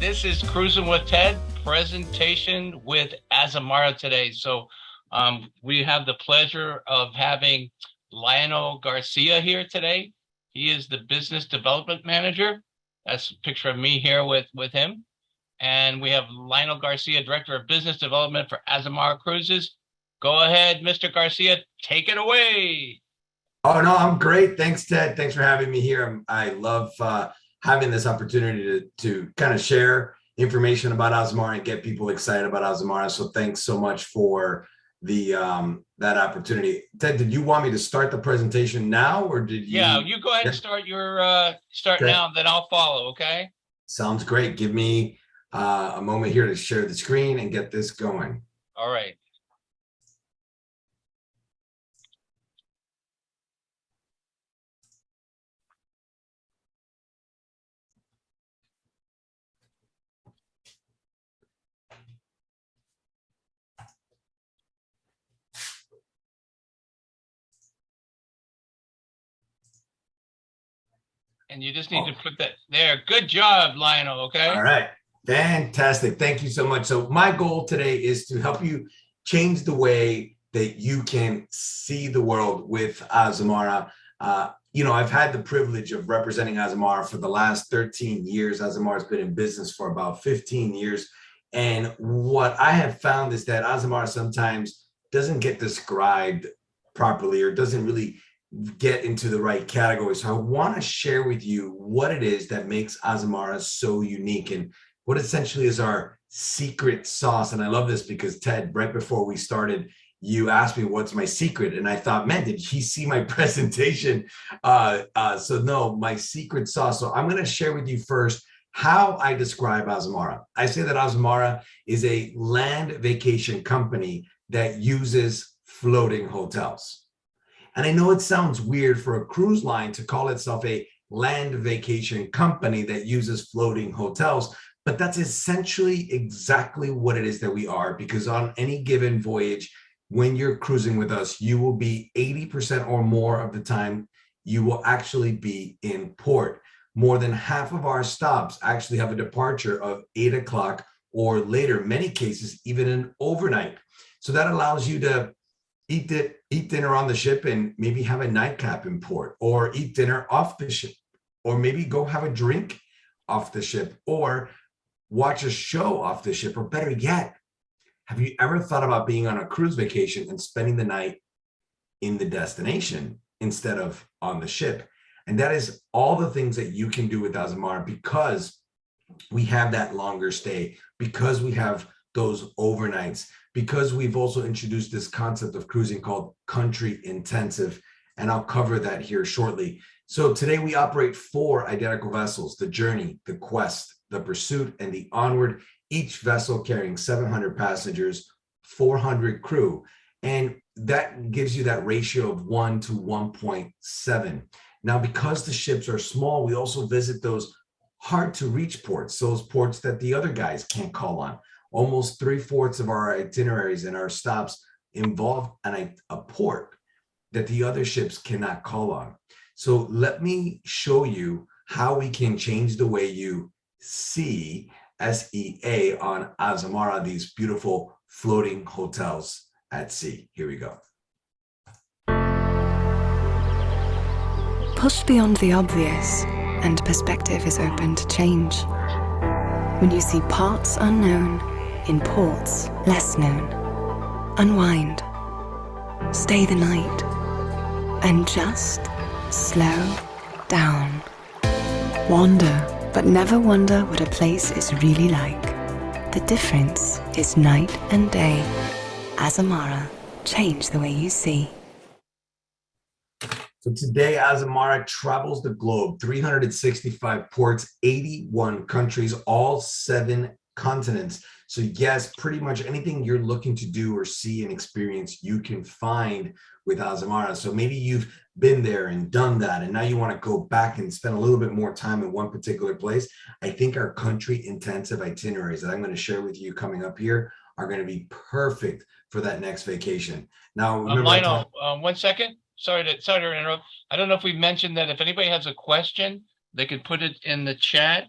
This is Cruising with Ted, presentation with Azamara today. So we have the pleasure of having Lionel Garcia here today. He is the business development manager. That's a picture of me here with him. And we have Lionel Garcia, director of business development for Azamara Cruises. Go ahead, Mr. Garcia, take it away. Oh no, I'm great. Thanks, Ted. Thanks for having me here. I love having this opportunity to kind of share information about Azamara and get people excited about Azamara. So thanks so much for the that opportunity. Ted, did you want me to start the presentation now, or did Yeah, you? you go ahead and Yeah. start your start Okay. now, then I'll follow, okay? Sounds great. Give me a moment here to share the screen and get this going. All right. And you just need to put that there. Good job, Lionel, All okay? right. Fantastic. Thank you so much. So my goal today is to help you change the way that you can see the world with Azamara. I've had the privilege of representing Azamara for the last 13 years. Azamara has been in business for about 15 years. And what I have found is that Azamara sometimes doesn't get described properly or doesn't really get into the right category. So I want to share with you what it is that makes Azamara so unique and what essentially is our secret sauce. And I love this because Ted, right before we started, you asked me what's my secret, and I thought, man, did he see my presentation? So no, my secret sauce. So I'm going to share with you first how I describe Azamara. I say that Azamara is a land vacation company that uses floating hotels. And I know it sounds weird for a cruise line to call itself a land vacation company that uses floating hotels, but that's essentially exactly what it is that we are, because on any given voyage, when you're cruising with us, you will be 80% or more of the time, you will actually be in port. More than half of our stops actually have a departure of 8 o'clock or later, many cases, even an overnight. So that allows you to eat dinner on the ship and maybe have a nightcap in port, or eat dinner off the ship, or maybe go have a drink off the ship, or watch a show off the ship, or better yet, have you ever thought about being on a cruise vacation and spending the night in the destination instead of on the ship? And that is all the things that you can do with Azamara, because we have that longer stay, because we have those overnights, because we've also introduced this concept of cruising called country intensive, and I'll cover that here shortly. So today we operate 4 identical vessels: the Journey, the Quest, the Pursuit, and the Onward, each vessel carrying 700 passengers, 400 crew. And that gives you that ratio of 1 to 1.7. Now, because the ships are small, we also visit those hard to reach ports, those ports that the other guys can't call on. Almost 3/4 of our itineraries and our stops involve a port that the other ships cannot call on. So let me show you how we can change the way you see SEA on Azamara, these beautiful floating hotels at sea. Here we go. Push beyond the obvious, and perspective is open to change. When you see parts unknown in ports less known, unwind, stay the night, and just slow down. Wander, but never wonder what a place is really like. The difference is night and day. Azamara, change the way you see. So today, Azamara travels the globe, 365 ports, 81 countries, all 7 continents. So yes, pretty much anything you're looking to do or see and experience, you can find with Azamara. So maybe you've been there and done that, and now you want to go back and spend a little bit more time in one particular place. I think our country intensive itineraries that I'm going to share with you coming up here are going to be perfect for that next vacation. Now, remember Lionel, 1 second. Sorry to interrupt. I don't know if we mentioned that if anybody has a question, they could put it in the chat.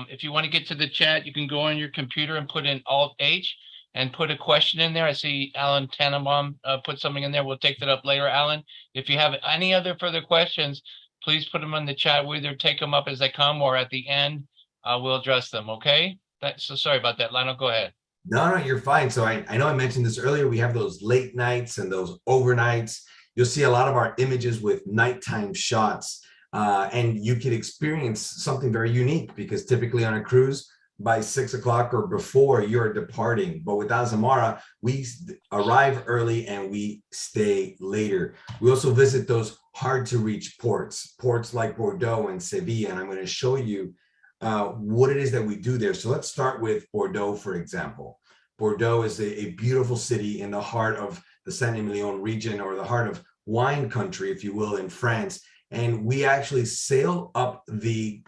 If you want to get to the chat, you can go on your computer and put in Alt-H and put a question in there. I see Alan Tannenbaum put something in there. We'll take that up later, Alan. If you have any other further questions, please put them in the chat. We'll either take them up as they come or at the end, we'll address them, okay? So sorry about that, Lionel, go ahead. No, you're fine. So I know I mentioned this earlier. We have those late nights and those overnights. You'll see a lot of our images with nighttime shots. And you can experience something very unique because typically on a cruise, by 6 o'clock or before you're departing. But with Azamara, we arrive early and we stay later. We also visit those hard to reach ports like Bordeaux and Sevilla. And I'm going to show you what it is that we do there. So let's start with Bordeaux, for example. Bordeaux is a beautiful city in the heart of the Saint-Emilion region, or the heart of wine country, if you will, in France. And we actually sail up the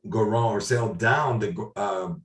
Garonne, or sail down the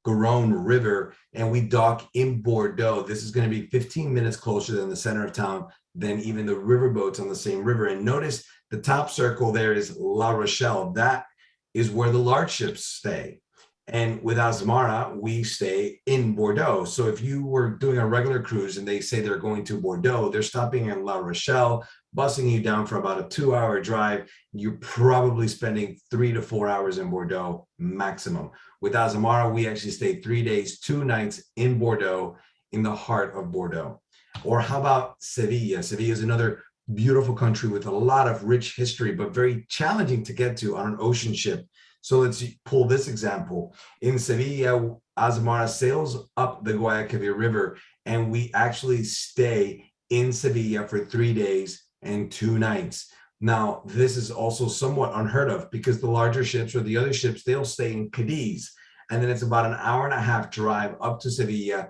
Garonne River, and we dock in Bordeaux. This is going to be 15 minutes closer than the center of town than even the riverboats on the same river. And notice the top circle there is La Rochelle. That is where the large ships stay. And with Azamara, we stay in Bordeaux. So if you were doing a regular cruise and they say they're going to Bordeaux, they're stopping in La Rochelle, busing you down for about a 2-hour drive. You're probably spending 3 to 4 hours in Bordeaux maximum. With Azamara, we actually stay 3 days, 2 nights in Bordeaux, in the heart of Bordeaux. Or how about Sevilla? Sevilla is another beautiful country with a lot of rich history, but very challenging to get to on an ocean ship. So let's pull this example. In Sevilla, Azamara sails up the Guadalquivir River, and we actually stay in Sevilla for 3 days and 2 nights. Now, this is also somewhat unheard of because the larger ships or the other ships, they'll stay in Cadiz. And then it's about an hour and a half drive up to Sevilla.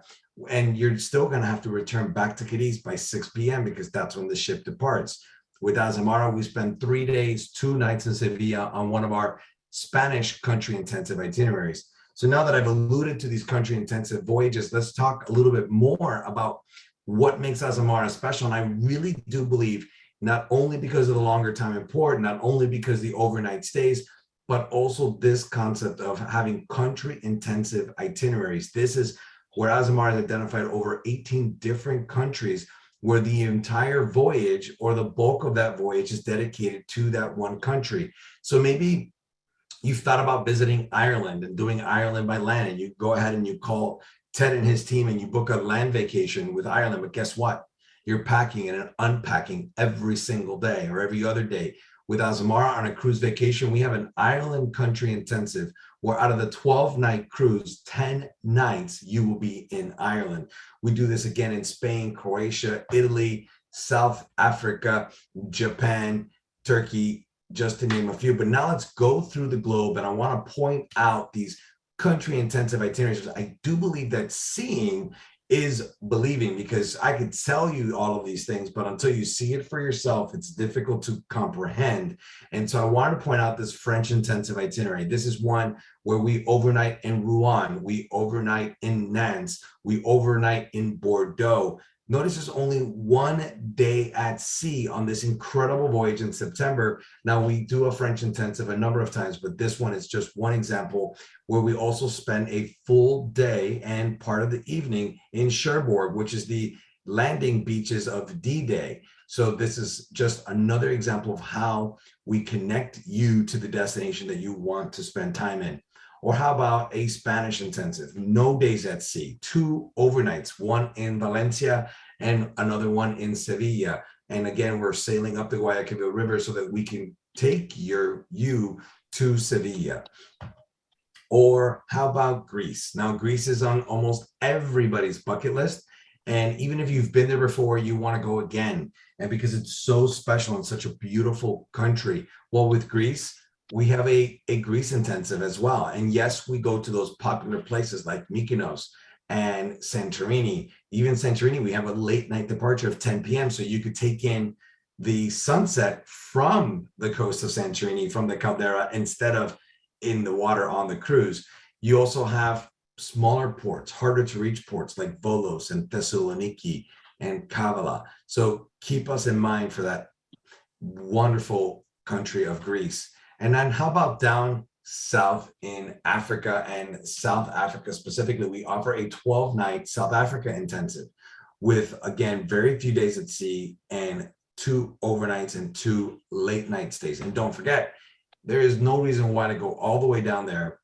And you're still going to have to return back to Cadiz by 6 p.m. because that's when the ship departs. With Azamara, we spend 3 days, 2 nights in Sevilla on one of our Spanish country intensive itineraries. So now that I've alluded to these country intensive voyages, let's talk a little bit more about what makes Azamara special. And I really do believe, not only because of the longer time in port, not only because the overnight stays, but also this concept of having country intensive itineraries. This is where Azamara has identified over 18 different countries where the entire voyage or the bulk of that voyage is dedicated to that one country. So maybe you've thought about visiting Ireland and doing Ireland by land, and you go ahead and you call Ted and his team and you book a land vacation with Ireland. But guess what? You're packing and unpacking every single day or every other day. With Azamara on a cruise vacation, we have an Ireland country intensive where out of the 12-night cruise, 10 nights you will be in Ireland. We do this again in Spain, Croatia, Italy, South Africa, Japan, Turkey, just to name a few. But now let's go through the globe, and I want to point out these country intensive itineraries. I do believe that seeing is believing, because I could tell you all of these things, but until you see it for yourself, it's difficult to comprehend. And so I wanted to point out this French intensive itinerary. This is one where we overnight in Rouen, we overnight in Nantes, we overnight in Bordeaux. Notice there's only 1 day at sea on this incredible voyage in September. Now, we do a French intensive a number of times, but this one is just one example where we also spend a full day and part of the evening in Cherbourg, which is the landing beaches of D-Day. So this is just another example of how we connect you to the destination that you want to spend time in. Or how about a Spanish intensive? No days at sea, 2 overnights, one in Valencia and another one in Sevilla. And again, we're sailing up the Guadalquivir River so that we can take you to Sevilla. Or how about Greece? Now, Greece is on almost everybody's bucket list. And even if you've been there before, you want to go again. And because it's so special and such a beautiful country. Well, with Greece, we have a Greece intensive as well. And yes, we go to those popular places like Mykonos and Santorini. Even Santorini, we have a late night departure of 10 p.m. So you could take in the sunset from the coast of Santorini, from the caldera, instead of in the water on the cruise. You also have smaller ports, harder to reach ports like Volos and Thessaloniki and Kavala. So keep us in mind for that wonderful country of Greece. And then how about down South in Africa and South Africa specifically. We offer a 12-night South Africa intensive with, again, very few days at sea and 2 overnights and 2 late night stays. And don't forget, there is no reason why to go all the way down there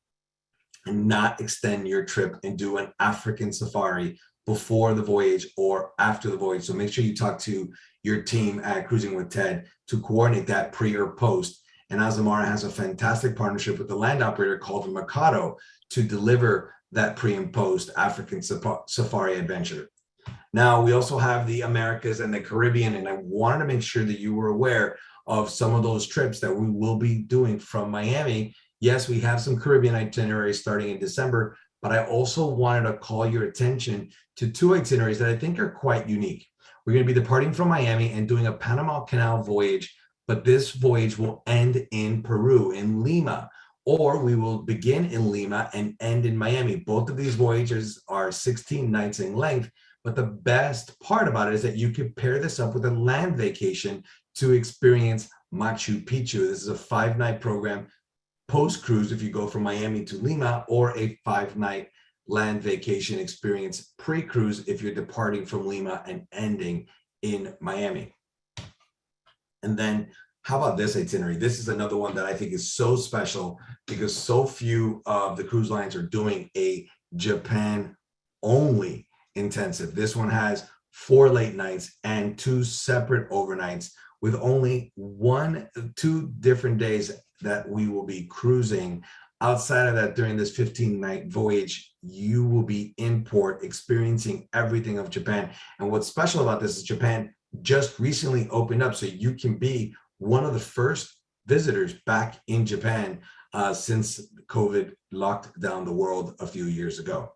and not extend your trip and do an African safari before the voyage or after the voyage. So make sure you talk to your team at Cruising with Ted to coordinate that pre or post. And Azamara has a fantastic partnership with the land operator called the Mikado to deliver that pre and post African safari adventure. Now, we also have the Americas and the Caribbean, and I wanted to make sure that you were aware of some of those trips that we will be doing from Miami. Yes, we have some Caribbean itineraries starting in December, but I also wanted to call your attention to 2 itineraries that I think are quite unique. We're going to be departing from Miami and doing a Panama Canal voyage, but this voyage will end in Peru, in Lima, or we will begin in Lima and end in Miami. Both of these voyages are 16 nights in length, but the best part about it is that you could pair this up with a land vacation to experience Machu Picchu. This is a 5-night program post-cruise if you go from Miami to Lima, or a 5-night land vacation experience pre-cruise if you're departing from Lima and ending in Miami. And then how about this itinerary? This is another one that I think is so special because so few of the cruise lines are doing a Japan only intensive. This one has 4 late nights and 2 separate overnights with only 2 different days that we will be cruising. Outside of that, during this 15-night voyage, you will be in port experiencing everything of Japan. And what's special about this is Japan just recently opened up, so you can be one of the first visitors back in Japan since COVID locked down the world a few years ago.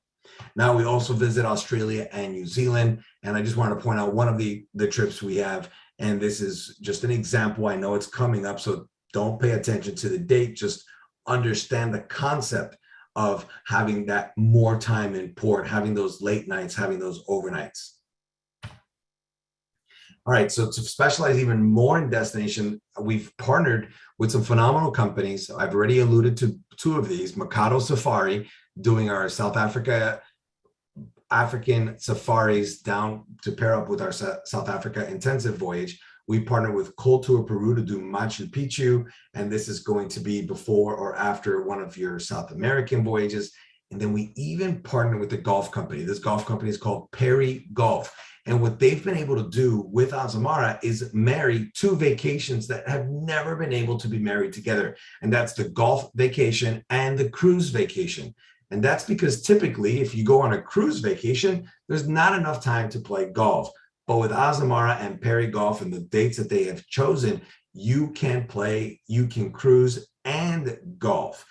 Now, we also visit Australia and New Zealand, and I just want to point out one of the trips we have, and this is just an example. I know it's coming up, so don't pay attention to the date, just understand the concept of having that more time in port, having those late nights, having those overnights. All right, so to specialize even more in destination, we've partnered with some phenomenal companies. I've already alluded to 2 of these, Mikado Safari, doing our African safaris down to pair up with our South Africa intensive voyage. We partnered with Cold Tour Peru to do Machu Picchu, and this is going to be before or after one of your South American voyages. And then we even partnered with the golf company. This golf company is called Perry Golf. And what they've been able to do with Azamara is marry 2 vacations that have never been able to be married together. And that's the golf vacation and the cruise vacation. And that's because typically, if you go on a cruise vacation, there's not enough time to play golf. But with Azamara and Perry Golf and the dates that they have chosen, you can play, you can cruise and golf.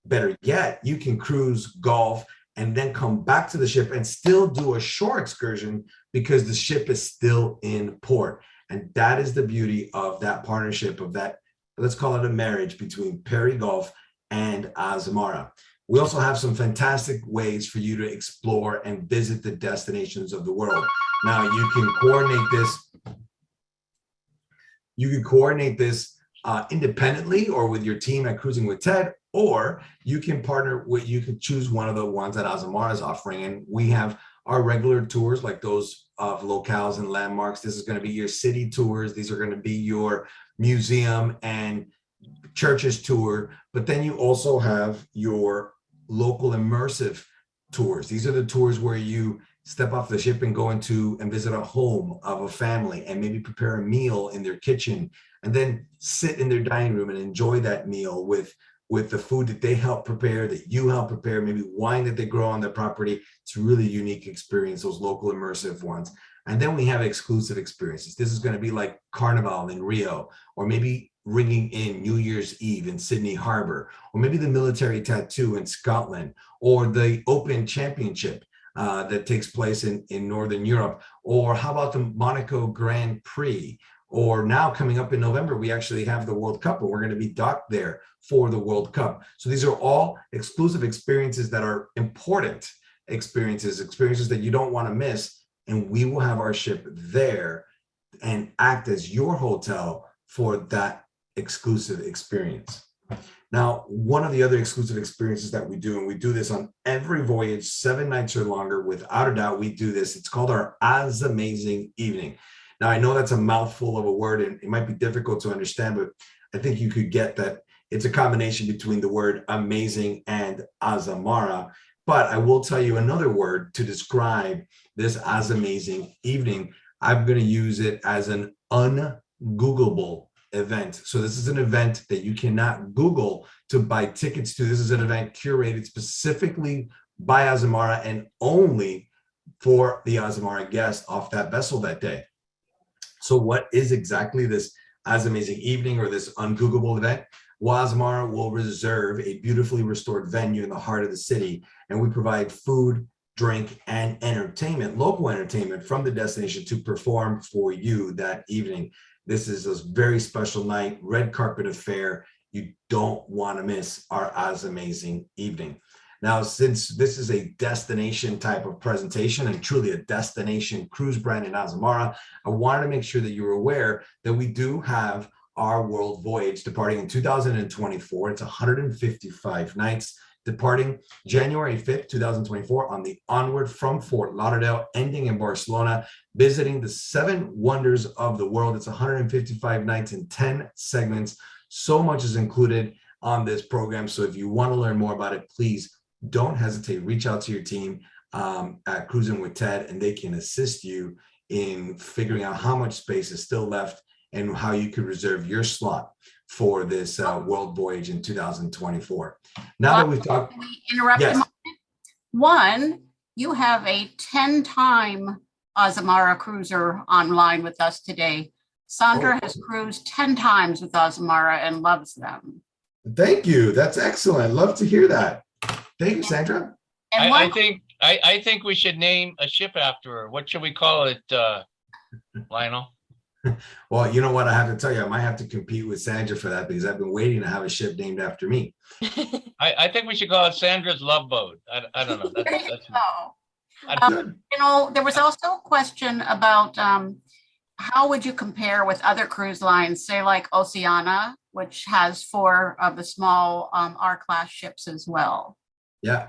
Better yet, you can cruise, golf, and then come back to the ship and still do a shore excursion because the ship is still in port. And that is the beauty of that partnership, of that, let's call it a marriage between Perry Golf and Azamara. We also have some fantastic ways for you to explore and visit the destinations of the world. Now, you can coordinate this independently or with your team at Cruising with Ted, or you can partner with, you can choose one of the ones that Azamara is offering. And we have our regular tours like those of locales and landmarks. This is going to be your city tours. These are going to be your museum and churches tour. But then you also have your local immersive tours. These are the tours where you step off the ship and go into and visit a home of a family and maybe prepare a meal in their kitchen and then sit in their dining room and enjoy that meal with the food that they help prepare, that you help prepare, maybe wine that they grow on their property. It's a really unique experience, those local immersive ones. And then we have exclusive experiences. This is going to be like Carnival in Rio, or maybe ringing in New Year's Eve in Sydney Harbor, or maybe the military tattoo in Scotland, or the Open Championship that takes place in Northern Europe, or how about the Monaco Grand Prix? Or now coming up in November, we actually have the World Cup, and we're going to be docked there for the World Cup. So these are all exclusive experiences that are important experiences that you don't want to miss. And we will have our ship there and act as your hotel for that exclusive experience. Now, one of the other exclusive experiences that we do, and we do this on every voyage, 7 nights or longer, without a doubt, we do this. It's called our Amazing Evening. Now, I know that's a mouthful of a word, and it might be difficult to understand, but I think you could get that it's a combination between the word amazing and Azamara. But I will tell you another word to describe this Amazing Evening. I'm going to use it as an ungoogleable event. So this is an event that you cannot Google to buy tickets to. This is an event curated specifically by Azamara and only for the Azamara guests off that vessel that day. So what is exactly this Amazing Evening or this ungoogleable event? Well, Azamara will reserve a beautifully restored venue in the heart of the city, and we provide food, drink, and entertainment, local entertainment from the destination to perform for you that evening. This is a very special night, red carpet affair. You don't want to miss our Amazing Evening. Now, since this is a destination type of presentation and truly a destination cruise brand in Azamara, I wanted to make sure that you're aware that we do have our world voyage departing in 2024. It's 155 nights, departing January 5th, 2024 on the Onward from Fort Lauderdale, ending in Barcelona, visiting the 7 wonders of the world. It's 155 nights in 10 segments. So much is included on this program. So if you want to learn more about it, please don't hesitate. Reach out to your team at Cruisin with Ted, and they can assist you in figuring out how much space is still left and how you could reserve your slot for this world voyage in 2024. Now that we've talked, can we interrupt yes. a moment? One, you have a 10-time Azamara cruiser online with us today. Sandra has cruised 10 times with Azamara and loves them. Thank you. That's excellent. Love to hear that. Thank you, Sandra. And I think we should name a ship after her. What should we call it, Lionel? Well, you know what? I have to tell you, I might have to compete with Sandra for that because I've been waiting to have a ship named after me. I think we should call it Sandra's Love Boat. I don't know. Good. you know, there was also a question about how would you compare with other cruise lines, say like Oceania, which has 4 of the small R-class ships as well. Yeah.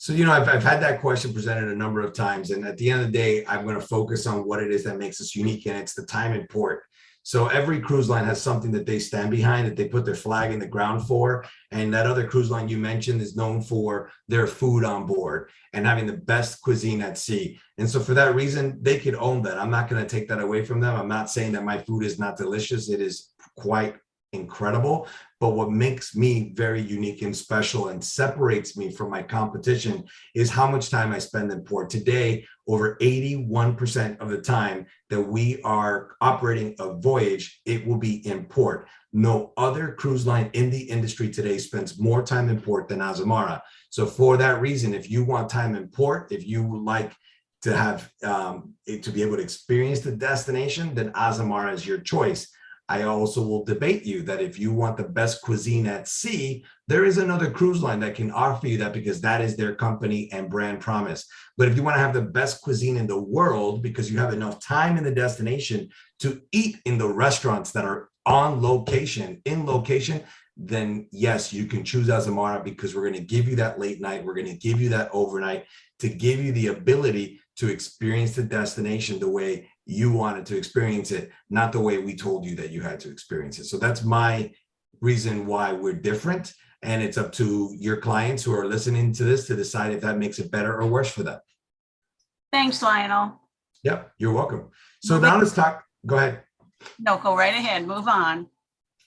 So, you know, I've had that question presented a number of times. And at the end of the day, I'm going to focus on what it is that makes us unique. And it's the time in port. So every cruise line has something that they stand behind, that they put their flag in the ground for. And that other cruise line you mentioned is known for their food on board and having the best cuisine at sea. And so for that reason, they could own that. I'm not going to take that away from them. I'm not saying that my food is not delicious. It is quite incredible. But what makes me very unique and special and separates me from my competition is how much time I spend in port. Today, over 81% of the time that we are operating a voyage, it will be in port. No other cruise line in the industry today spends more time in port than Azamara. So for that reason, if you want time in port, if you would like to have to be able to experience the destination, then Azamara is your choice. I also will debate you that if you want the best cuisine at sea, there is another cruise line that can offer you that because that is their company and brand promise. But if you want to have the best cuisine in the world because you have enough time in the destination to eat in the restaurants that are on location, in location, then yes, you can choose Azamara because we're going to give you that late night. We're going to give you that overnight to give you the ability to experience the destination the way you wanted to experience it, not the way we told you that you had to experience it. So that's my reason why we're different. And it's up to your clients who are listening to this to decide if that makes it better or worse for them. Thanks, Lionel. Yep, you're welcome. So now let's talk, go ahead. No, go right ahead, move on.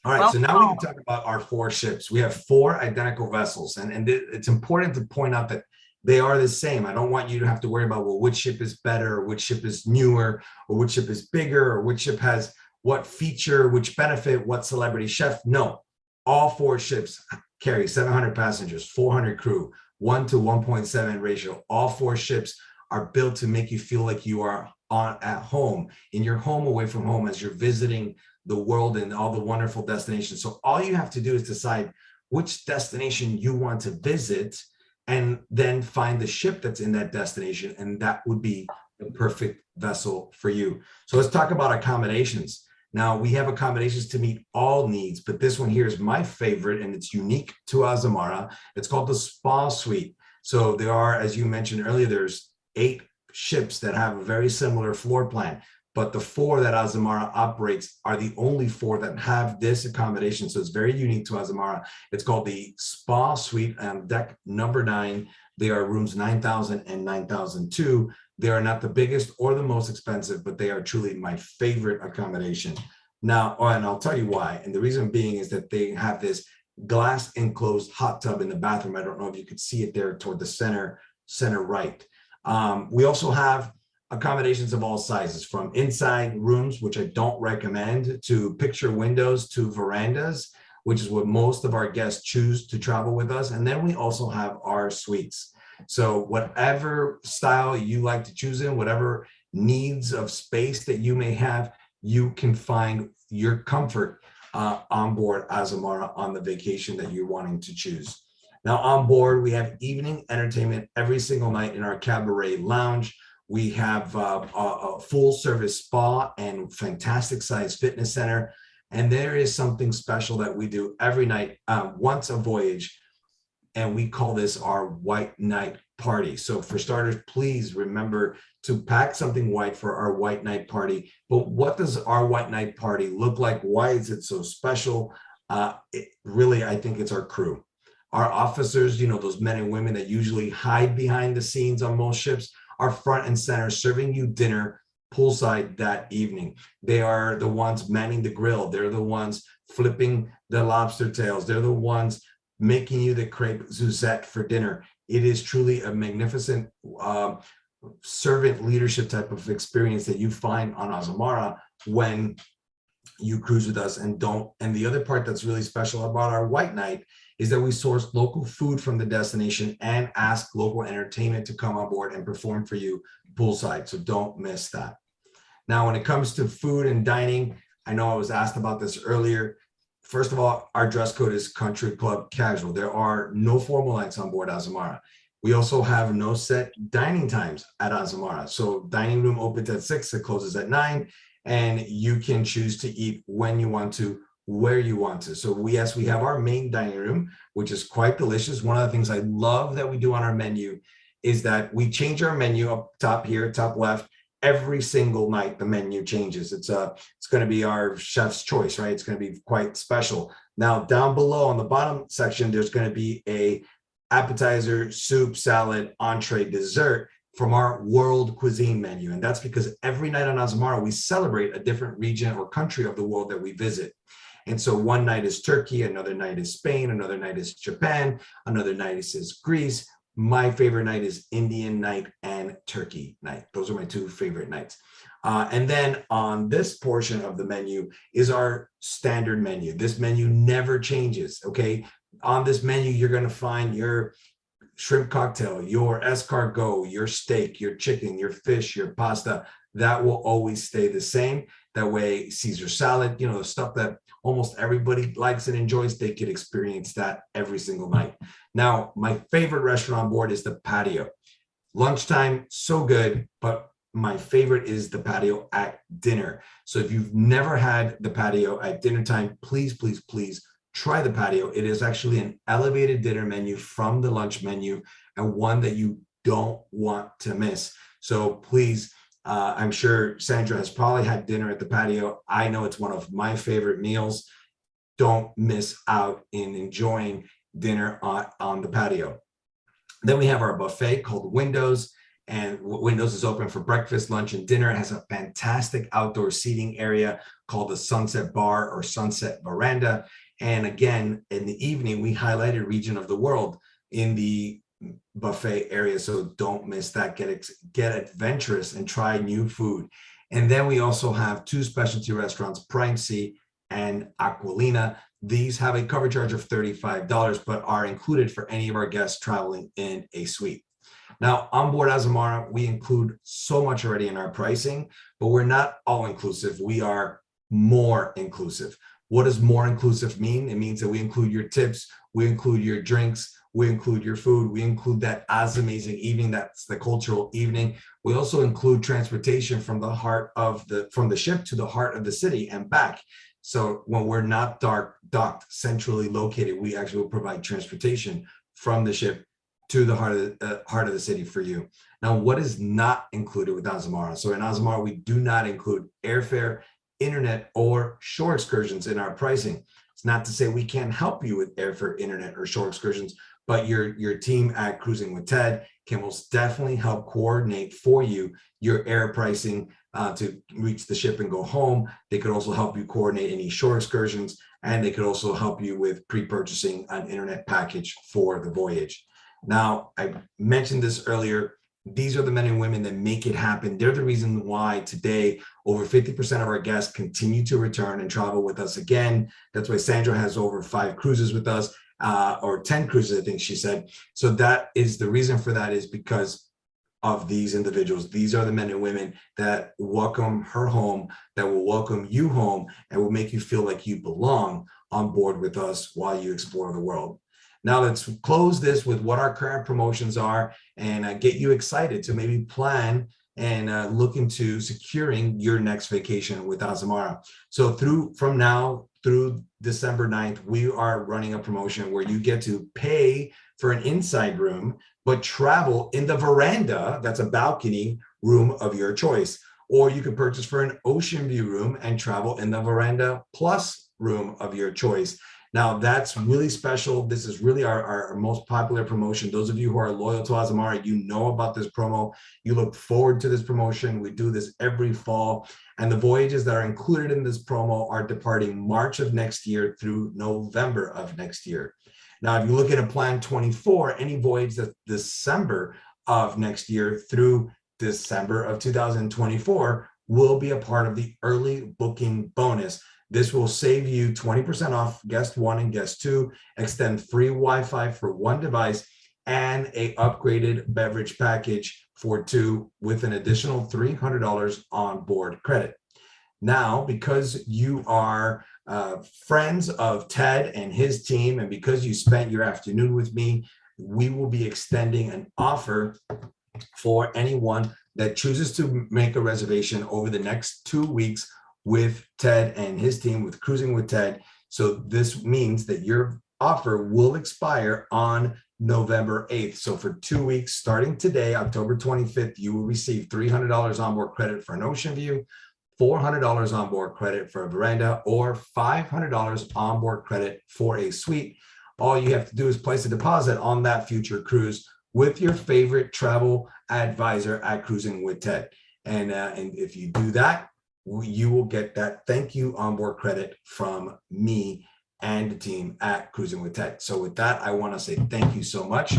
All right, so now we can talk about our 4 ships. We have 4 identical vessels, and it's important to point out that they are the same. I don't want you to have to worry about, well, which ship is better, or which ship is newer, or which ship is bigger, or which ship has what feature, which benefit, what celebrity chef. No, all 4 ships carry 700 passengers, 400 crew, 1 to 1.7 ratio. All 4 ships are built to make you feel like you are at home, in your home away from home as you're visiting the world and all the wonderful destinations. So all you have to do is decide which destination you want to visit and then find the ship that's in that destination. And that would be the perfect vessel for you. So let's talk about accommodations. Now, we have accommodations to meet all needs, but this one here is my favorite, and it's unique to Azamara. It's called the Spa Suite. So there are, as you mentioned earlier, there's 8 ships that have a very similar floor plan, but the 4 that Azamara operates are the only 4 that have this accommodation. So it's very unique to Azamara. It's called the Spa Suite on deck number 9. They are rooms 9,000 and 9,002. They are not the biggest or the most expensive, but they are truly my favorite accommodation. Now, and I'll tell you why. And the reason being is that they have this glass enclosed hot tub in the bathroom. I don't know if you could see it there toward the center right. We also have accommodations of all sizes, from inside rooms, which I don't recommend, to picture windows, to verandas, which is what most of our guests choose to travel with us. And then we also have our suites. So whatever style you like to choose in, whatever needs of space that you may have, you can find your comfort on board Azamara on the vacation that you're wanting to choose. Now, on board, we have evening entertainment every single night in our cabaret lounge. We have a full service spa and fantastic size fitness center. And there is something special that we do every night, once a voyage, and we call this our White Night Party. So for starters, please remember to pack something white for our White Night Party. But what does our White Night Party look like? Why is it so special? Really, I think it's our crew. Our officers, you know, those men and women that usually hide behind the scenes on most ships, are front and center serving you dinner poolside that evening. They are the ones manning the grill. They're the ones flipping the lobster tails. They're the ones making you the crepe Suzette for dinner. It is truly a magnificent servant leadership type of experience that you find on Azamara when you cruise with us. And the other part that's really special about our White Night is that we source local food from the destination and ask local entertainment to come on board and perform for you poolside. So don't miss that. Now, when it comes to food and dining, I know I was asked about this earlier. First of all, our dress code is country club casual. There are no formal nights on board Azamara. We also have no set dining times at Azamara. So dining room opens at 6, it closes at 9, and you can choose to eat when you want to, where you want to. So we have our main dining room, which is quite delicious. One of the things I love that we do on our menu is that we change our menu up top here, top left. Every single night, the menu changes. It's going to be our chef's choice, right? It's going to be quite special. Now, down below on the bottom section, there's going to be a appetizer, soup, salad, entree, dessert from our world cuisine menu. And that's because every night on Azamara, we celebrate a different region or country of the world that we visit. And so one night is Turkey, another night is Spain, another night is Japan, another night is Greece. My favorite night is Indian night and Turkey night. Those are my 2 favorite nights. And then on this portion of the menu is our standard menu. This menu never changes, okay? On this menu, you're going to find your shrimp cocktail, your escargot, your steak, your chicken, your fish, your pasta. That will always stay the same. That way, Caesar salad, you know, the stuff that almost everybody likes and enjoys, they could experience that every single night. Now, my favorite restaurant on board is the patio. Lunchtime, so good, but my favorite is the patio at dinner. So if you've never had the patio at dinner time, please, please, please try the patio. It is actually an elevated dinner menu from the lunch menu, and one that you don't want to miss. So please, I'm sure Sandra has probably had dinner at the patio. I know it's one of my favorite meals. Don't miss out in enjoying dinner on the patio. Then we have our buffet called Windows, and Windows is open for breakfast, lunch, and dinner. It has a fantastic outdoor seating area called the Sunset Bar or Sunset Veranda. And again, in the evening, we highlight a region of the world in the buffet area. So don't miss that. Get adventurous and try new food. And then we also have 2 specialty restaurants, Prime Sea and Aquilina. These have a cover charge of $35, but are included for any of our guests traveling in a suite. Now, on board Azamara, we include so much already in our pricing, but we're not all inclusive. We are more inclusive. What does more inclusive mean? It means that we include your tips, we include your drinks, We include your food. We include that as amazing evening. That's the cultural evening. We also include transportation from the from the ship to the heart of the city and back. So when we're not docked centrally located, we actually will provide transportation from the ship to the heart of the city for you. Now, what is not included with Azamara? So in Azamara, we do not include airfare, internet, or shore excursions in our pricing. It's not to say we can't help you with airfare, internet, or shore excursions, but your team at Cruising with Ted can most definitely help coordinate for you your air pricing to reach the ship and go home. They could also help you coordinate any shore excursions, and they could also help you with pre-purchasing an internet package for the voyage. Now, I mentioned this earlier. These are the men and women that make it happen. They're the reason why today over 50% of our guests continue to return and travel with us again. That's why Sandra has over 5 cruises with us, or 10 cruises, I think she said. So that is the reason for that, is because of these individuals. These are the men and women that welcome her home, that will welcome you home, and will make you feel like you belong on board with us while you explore the world. Now let's close this with what our current promotions are and get you excited to maybe plan and look into securing your next vacation with Azamara. So from now through December 9th, we are running a promotion where you get to pay for an inside room, but travel in the veranda, that's a balcony room of your choice. Or you could purchase for an ocean view room and travel in the veranda plus room of your choice. Now, that's really special. This is really our most popular promotion. Those of you who are loyal to Azamara, you know about this promo. You look forward to this promotion. We do this every fall. And the voyages that are included in this promo are departing March of next year through November of next year. Now, if you look at a Plan 24, any voyage that's December of next year through December of 2024 will be a part of the early booking bonus. This will save you 20% off guest 1 and guest 2, extend free Wi-Fi for 1 device, and a upgraded beverage package for 2 with an additional $300 on board credit. Now, because you are friends of Ted and his team, and because you spent your afternoon with me, we will be extending an offer for anyone that chooses to make a reservation over the next 2 weeks with Ted and his team with Cruising with Ted. So this means that your offer will expire on November 8th. So for 2 weeks, starting today, October 25th, you will receive $300 onboard credit for an ocean view, $400 onboard credit for a veranda, or $500 onboard credit for a suite. All you have to do is place a deposit on that future cruise with your favorite travel advisor at Cruising with Ted. And if you do that, you will get that thank you onboard credit from me and the team at Cruising with Ted. So with that, I want to say thank you so much,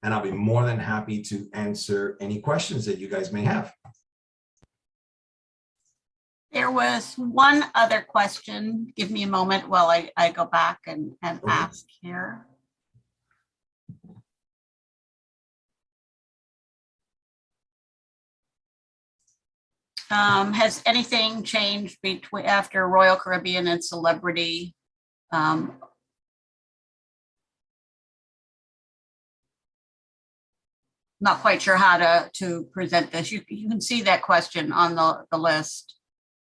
and I'll be more than happy to answer any questions that you guys may have. There was one other question. Give me a moment while I go back and ask here. Has anything changed after Royal Caribbean and Celebrity? Not quite sure how to present this. You can see that question on the list,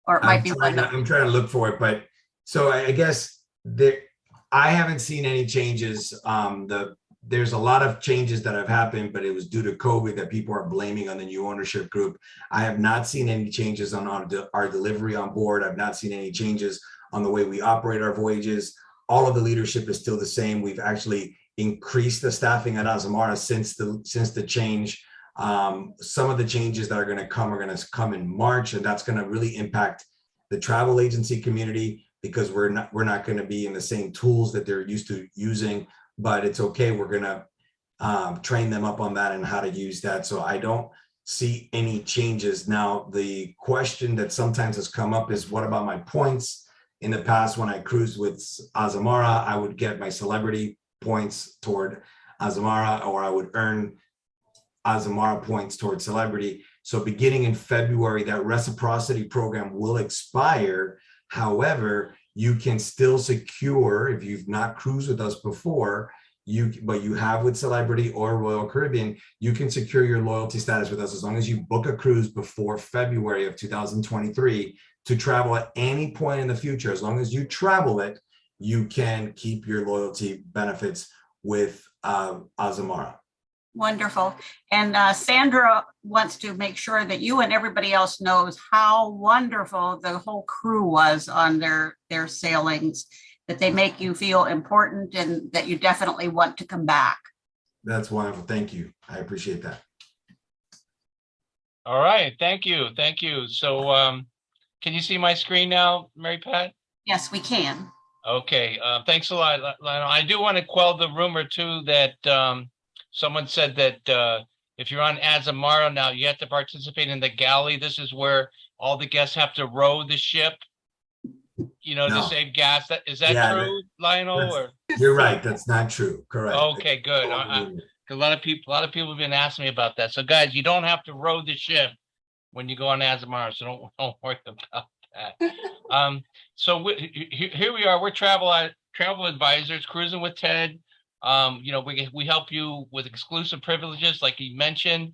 or it might be one. I'm trying to look for it, but so I guess I haven't seen any changes. There's a lot of changes that have happened, but it was due to COVID that people are blaming on the new ownership group. I have not seen any changes on our delivery on board. I've not seen any changes on the way we operate our voyages. All of the leadership is still the same. We've actually increased the staffing at Azamara since the change. Some of the changes that are going to come in March, and that's going to really impact the travel agency community, because we're not going to be in the same tools that they're used to using. But it's okay. We're going to train them up on that and how to use that. So I don't see any changes. Now, the question that sometimes has come up is, what about my points? In the past, when I cruised with Azamara, I would get my celebrity points toward Azamara, or I would earn Azamara points toward celebrity. So beginning in February, that reciprocity program will expire. However, you can still secure, if you've not cruised with us before, what you have with Celebrity or Royal Caribbean, you can secure your loyalty status with us as long as you book a cruise before February of 2023 to travel at any point in the future. As long as you travel it, you can keep your loyalty benefits with Azamara. Wonderful. And Sandra wants to make sure that you and everybody else knows how wonderful the whole crew was on their sailings, that they make you feel important and that you definitely want to come back. That's wonderful. Thank you. I appreciate that. All right. Thank you. Thank you. So can you see my screen now, Mary Pat? Yes, we can. Okay. Thanks a lot, Lionel. I do want to quell the rumor too that someone said that if you're on Azamara now, you have to participate in the galley. This is where all the guests have to row the ship, to save gas. Is that true, Lionel? Or? You're right. That's not true. Correct. Okay, good. A lot of people have been asking me about that. So, guys, you don't have to row the ship when you go on Azamara, so don't worry about that. So here we are. We're travel advisors, cruising with Ted. We help you with exclusive privileges, like you mentioned,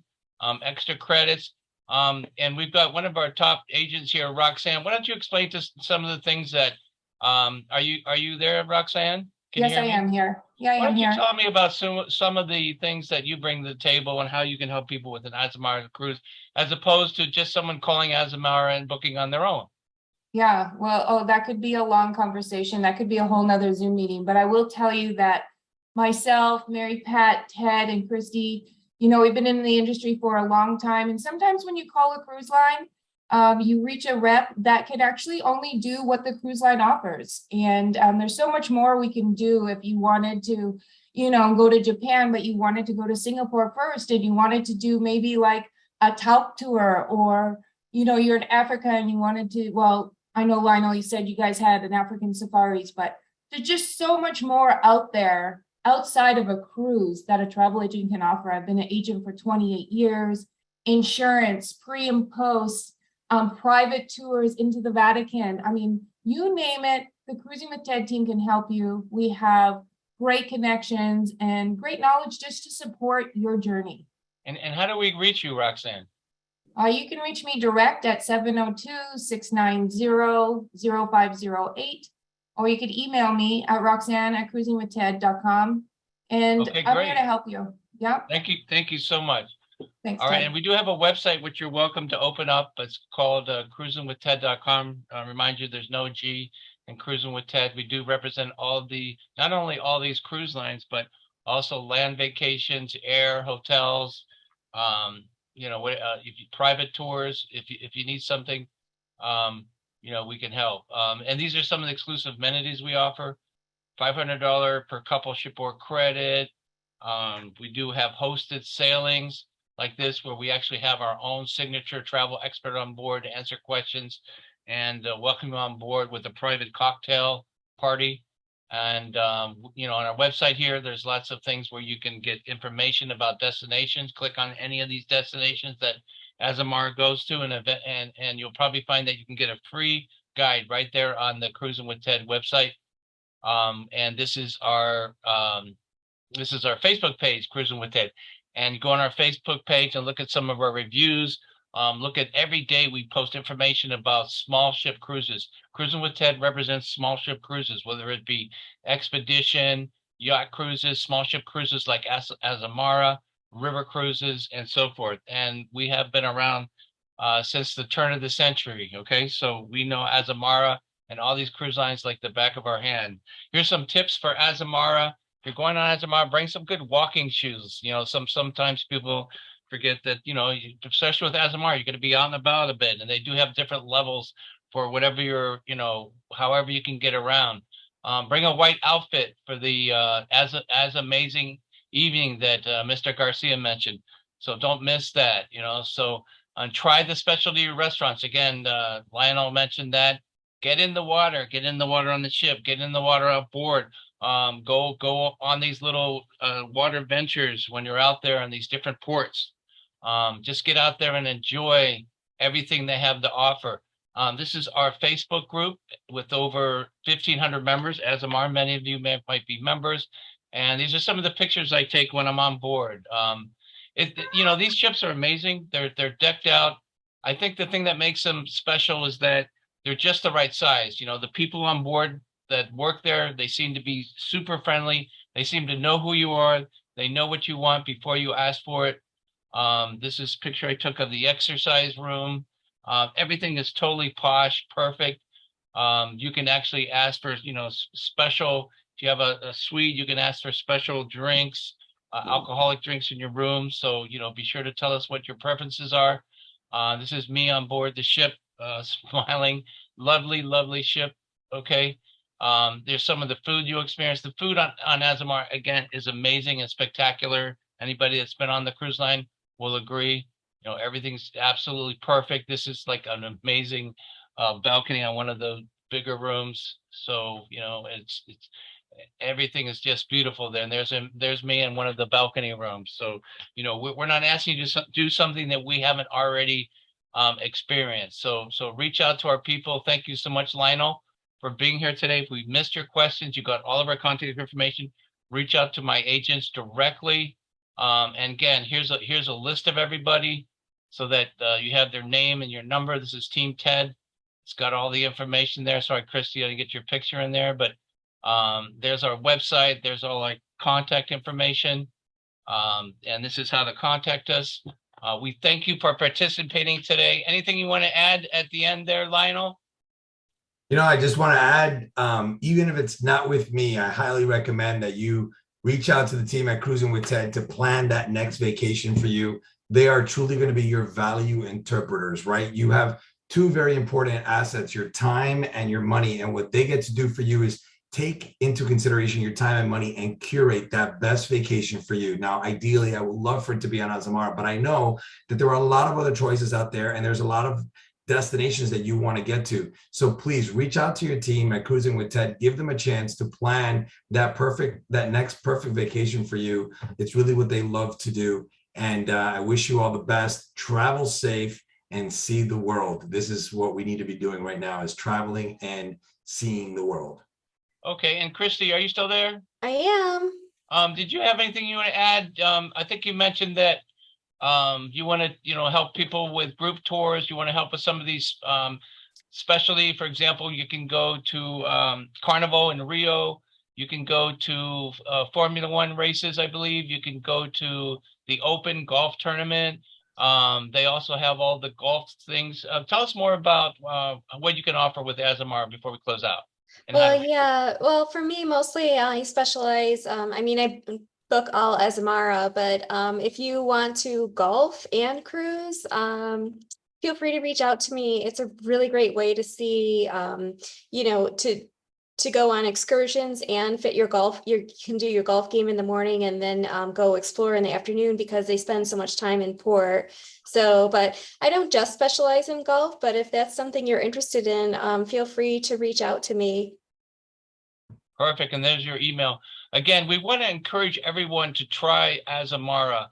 extra credits. And we've got one of our top agents here, Roxanne. Why don't you explain to some of the things that are you there, Roxanne? Yes, I am here. Yeah, I am here. Why don't you tell me about some of the things that you bring to the table and how you can help people with an Azamara cruise, as opposed to just someone calling Azamara and booking on their own? Yeah, well, that could be a long conversation. That could be a whole nother Zoom meeting. But I will tell you that myself, Mary Pat, Ted, and Christy, we've been in the industry for a long time. And sometimes when you call a cruise line, you reach a rep that can actually only do what the cruise line offers. And there's so much more we can do. If you wanted to, go to Japan, but you wanted to go to Singapore first, and you wanted to do maybe like a talc tour, or, you're in Africa and you wanted to, well, I know, Lionel, you said you guys had an African safaris, but there's just so much more out there outside of a cruise that a travel agent can offer. I've been an agent for 28 years, insurance, pre and post, private tours into the Vatican. I mean, you name it, the Cruising with Ted team can help you. We have great connections and great knowledge just to support your journey. And how do we reach you, Roxanne? You can reach me direct at 702-690-0508, or you could email me at roxanne@cruisingwithted.com, and Okay, I'm here to help you. Yeah. Thank you so much. Thanks. All right, Ted. and we do have a website which you're welcome to open up. It's called cruisinwithted.com. Remind you, there's no G in Cruising with Ted. We do represent not only all these cruise lines, but also land vacations, air, hotels, if you private tours, if you need something, we can help. And these are some of the exclusive amenities we offer: $500 per couple shipboard credit. We do have hosted sailings like this, where we actually have our own signature travel expert on board to answer questions and welcome you on board with a private cocktail party. And, on our website here, there's lots of things where you can get information about destinations. Click on any of these destinations that Azamara goes to, and you'll probably find that you can get a free guide right there on the Cruising with Ted website. And this is our Facebook page, Cruising with Ted. And go on our Facebook page and look at some of our reviews. Look at every day we post information about small ship cruises. Cruising with Ted represents small ship cruises, whether it be expedition, yacht cruises, small ship cruises like Azamara, river cruises, and so forth. And we have been around since the turn of the century. Okay, so we know Azamara and all these cruise lines like the back of our hand. Here's some tips for Azamara. If you're going on Azamara, bring some good walking shoes. Sometimes people forget that, especially with Azamara, you're going to be out and about a bit, and they do have different levels for whatever you're, however you can get around. Bring a white outfit for the as amazing evening that Mr. Garcia mentioned. So don't miss that, So try the specialty restaurants. Again, Lionel mentioned that. Get in the water on the ship, get in the water on board. Go on these little water ventures when you're out there on these different ports. Just get out there and enjoy everything they have to offer. This is our Facebook group with over 1,500 members. Azamara, many of you might be members. And these are some of the pictures I take when I'm on board. These ships are amazing. They're decked out. I think the thing that makes them special is that they're just the right size. The people on board that work there, they seem to be super friendly. They seem to know who you are. They know what you want before you ask for it. This is a picture I took of the exercise room. Everything is totally posh, perfect. You can actually ask for, special, if you have a suite, you can ask for special drinks, alcoholic drinks in your room. So, be sure to tell us what your preferences are. This is me on board the ship, smiling, lovely, lovely ship. Okay. There's some of the food you experience. The food on Azamara, again, is amazing and spectacular. Anybody that's been on the cruise line will agree. Everything's absolutely perfect. This is like an amazing balcony on one of the bigger rooms. So, it's everything is just beautiful there. And there's me in one of the balcony rooms. So, we're not asking you to do something that we haven't already experienced. So reach out to our people. Thank you so much, Lionel, for being here today. If we missed your questions, you got all of our contact information. Reach out to my agents directly. And again, here's a list of everybody so that you have their name and your number. This is Team Ted. It's got all the information there. Sorry, Christy, I didn't get your picture in there, but there's our website. There's all our contact information. And this is how to contact us. We thank you for participating today. Anything you want to add at the end there, Lionel? I just want to add, even if it's not with me, I highly recommend that you reach out to the team at Cruisin with Ted to plan that next vacation for you. They are truly going to be your value interpreters, right? You have two very important assets, your time and your money. And what they get to do for you is take into consideration your time and money and curate that best vacation for you. Now, ideally, I would love for it to be on Azamara, but I know that there are a lot of other choices out there, and there's a lot of destinations that you want to get to. So please reach out to your team at Cruisin with Ted. Give them a chance to plan that next perfect vacation for you. It's really what they love to do. And I wish you all the best. Travel safe and see the world. This is what we need to be doing right now, is traveling and seeing the world. Okay. And Christy, are you still there? I am. Did you have anything you want to add? I think you mentioned that you want to, help people with group tours. You want to help with some of these, especially, for example, you can go to Carnival in Rio. You can go to Formula One races, I believe. You can go to the Open Golf Tournament. They also have all the golf things. Tell us more about what you can offer with Azamara before we close out. Well, for me, mostly I specialize, I book all Azamara, but if you want to golf and cruise, feel free to reach out to me. It's a really great way to see, to go on excursions and fit your golf. You can do your golf game in the morning and then go explore in the afternoon, because they spend so much time in port. So, but I don't just specialize in golf, but if that's something you're interested in, feel free to reach out to me. Perfect. And there's your email. Again, we want to encourage everyone to try Azamara.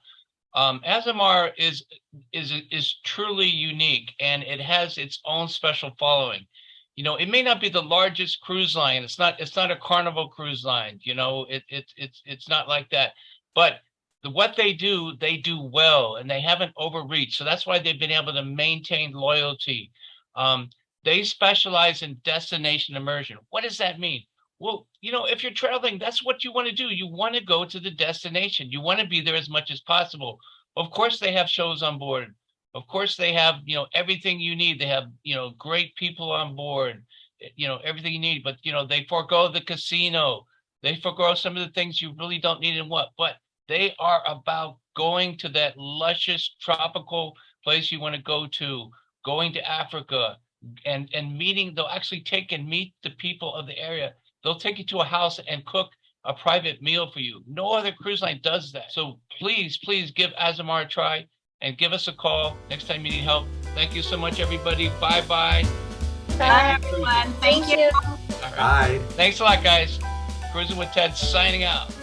Azamara is truly unique, and it has its own special following. It may not be the largest cruise line. It's not a Carnival cruise line. It's not like that. But what they do well, and they haven't overreached. So that's why they've been able to maintain loyalty. They specialize in destination immersion. What does that mean? Well, if you're traveling, that's what you want to do. You want to go to the destination. You want to be there as much as possible. Of course, they have shows on board. Of course, they have, everything you need. They have, great people on board, everything you need. But, they forego the casino. They forego some of the things you really don't need and what. But they are about going to that luscious tropical place you want to go to, going to Africa and meeting. They'll actually take and meet the people of the area. They'll take you to a house and cook a private meal for you. No other cruise line does that. So please give Azamara a try and give us a call next time you need help. Thank you so much, everybody. Bye-bye. Bye, everyone. Thank you. All right. Bye. Thanks a lot, guys. Cruisin with Ted signing out.